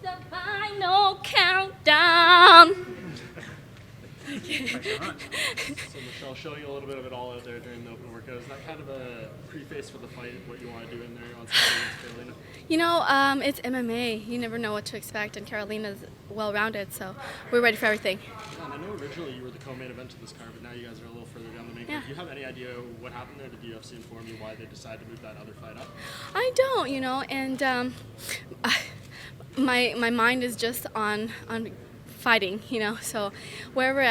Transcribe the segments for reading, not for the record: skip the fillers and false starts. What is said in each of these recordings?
The final countdown. Thanks very much. So Michelle, showing a little bit of it all out there during the open workout, is that kind of a preface for the fight, what you want to do in there on Saturday against Carolina? You know, it's MMA. You never know what to expect, and Carolina's well-rounded, so we're ready for everything. Yeah, and I know originally you were the co-main event of this card, but now you guys are a little further down the main card. Yeah. Do you have any idea what happened there? Did the UFC inform you why they decided to move that other fight up? I don't, and my mind is just on fighting, so wherever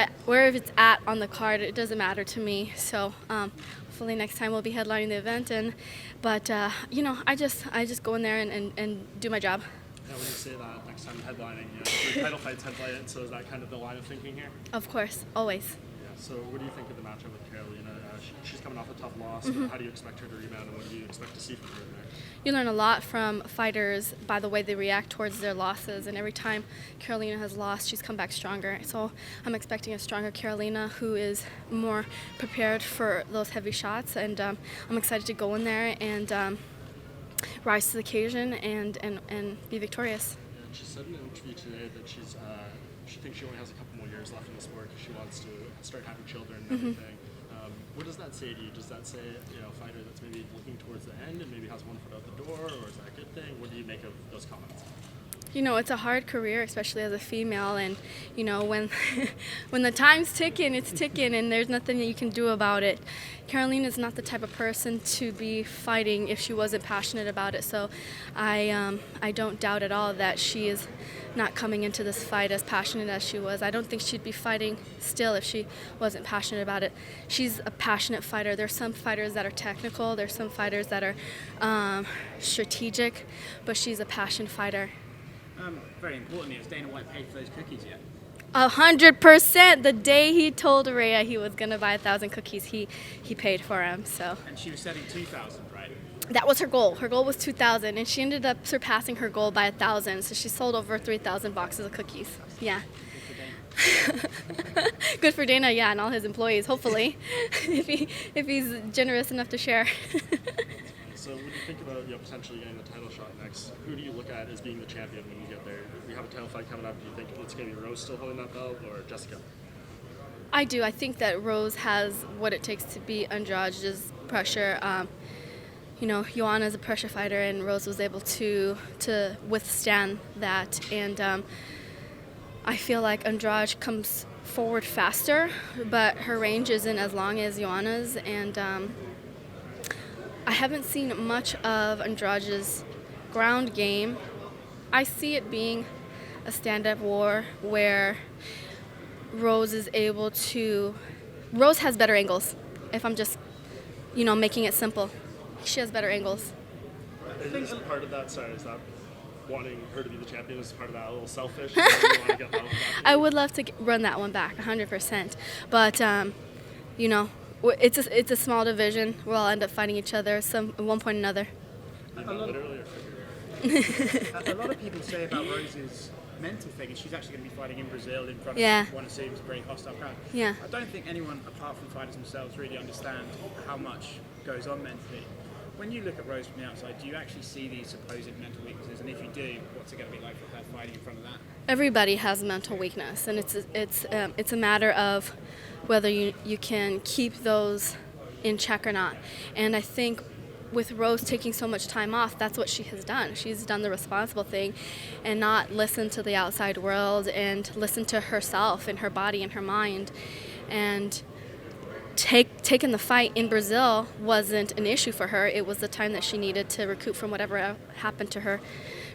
it's at on the card, it doesn't matter to me. So hopefully next time we'll be headlining the event, but I just go in there and do my job. Yeah, when you say that next time headlining, your title fight's headlining, so is that kind of the line of thinking here? Of course, always. Yeah, so what do you think of the matchup with Carolina? She's coming off a tough loss. How do you expect her to rebound, and what do you expect to see from her in there? You learn a lot from fighters by the way they react towards their losses, and every time Carolina has lost, she's come back stronger. So I'm expecting a stronger Carolina who is more prepared for those heavy shots, and I'm excited to go in there and rise to the occasion and be victorious. Yeah, and she said in an interview today that she thinks she only has a couple more years left in the sport because she wants to start having children and everything. What does that say to you? Does that say, a fighter that's maybe looking towards the end and maybe has one foot out the door, or is that a good thing? What do you make of those comments? It's a hard career, especially as a female, and when when the time's ticking, it's ticking, and there's nothing that you can do about it. Carolina's not the type of person to be fighting if she wasn't passionate about it. So I don't doubt at all that she is not coming into this fight as passionate as she was. I don't think she'd be fighting still if she wasn't passionate about it. She's a passionate fighter. There's some fighters that are technical. There's some fighters that are strategic, but she's a passion fighter. Very importantly, has Dana White paid for those cookies yet? 100%. The day he told Rhea he was gonna buy 1,000 cookies, he paid for them. So. And she was setting 2,000, right? That was her goal. Her goal was 2,000, and she ended up surpassing her goal by 1,000. So she sold over 3,000 boxes of cookies. Yeah. Good for Dana, yeah, and all his employees. Hopefully, if he's generous enough to share. So when you think about potentially getting the title shot next, who do you look at as being the champion when you get there? We have a title fight coming up. Do you think it's going to be Rose still holding that belt, or Jessica? I do. I think that Rose has what it takes to beat Andrade's pressure. Joanna's a pressure fighter, and Rose was able to withstand that. And I feel like Andrade comes forward faster, but her range isn't as long as Joanna's. And I haven't seen much of Andrade's ground game. I see it being a stand-up war where Rose is able to... Rose has better angles, if I'm just, making it simple. She has better angles. Is part of that, is that wanting her to be the champion, is part of that a little selfish? You want to get that one back? I would love to run that one back, 100%. But, it's a small division. We'll all end up fighting each other at one point or another. Literally or figuratively? A lot of people say about Rose's mental thing, and she's actually going to be fighting in Brazil in front of one assumes a very hostile crowd. Yeah. I don't think anyone, apart from fighters themselves, really understand how much goes on mentally. When you look at Rose from the outside, do you actually see these supposed mental weaknesses? And if you do, what's it going to be like for her fighting in front of that? Everybody has mental weakness, and it's a matter of whether you can keep those in check or not. And I think with Rose taking so much time off, that's what she has done. She's done the responsible thing and not listen to the outside world and listen to herself and her body and her mind. And taking the fight in Brazil wasn't an issue for her. It was the time that she needed to recoup from whatever happened to her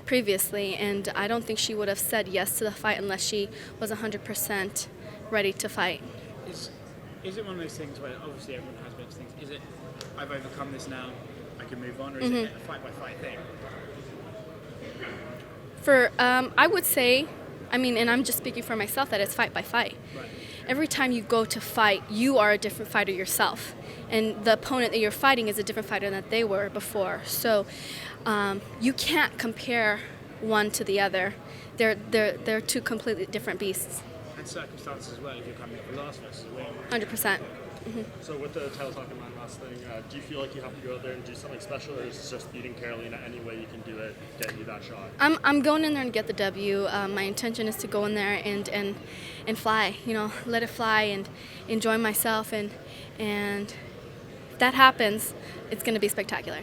previously. And I don't think she would have said yes to the fight unless she was 100% ready to fight. Is it one of those things where obviously everyone has mental things? Is it, I've overcome this now, I can move on, or is it a fight-by-fight thing? I would say, and I'm just speaking for myself, that it's fight by fight. Right. Every time you go to fight, you are a different fighter yourself. And the opponent that you're fighting is a different fighter than they were before. So you can't compare one to the other. They're two completely different beasts. And circumstances as well, if you're coming up the last versus a win. 100%. So with the title talk in mind wrestling, do you feel like you have to go out there and do something special, or is it just beating Carolina any way you can do it, get you that shot? I'm going in there and get the W. My intention is to go in there and fly, let it fly and enjoy myself, and if that happens, it's going to be spectacular.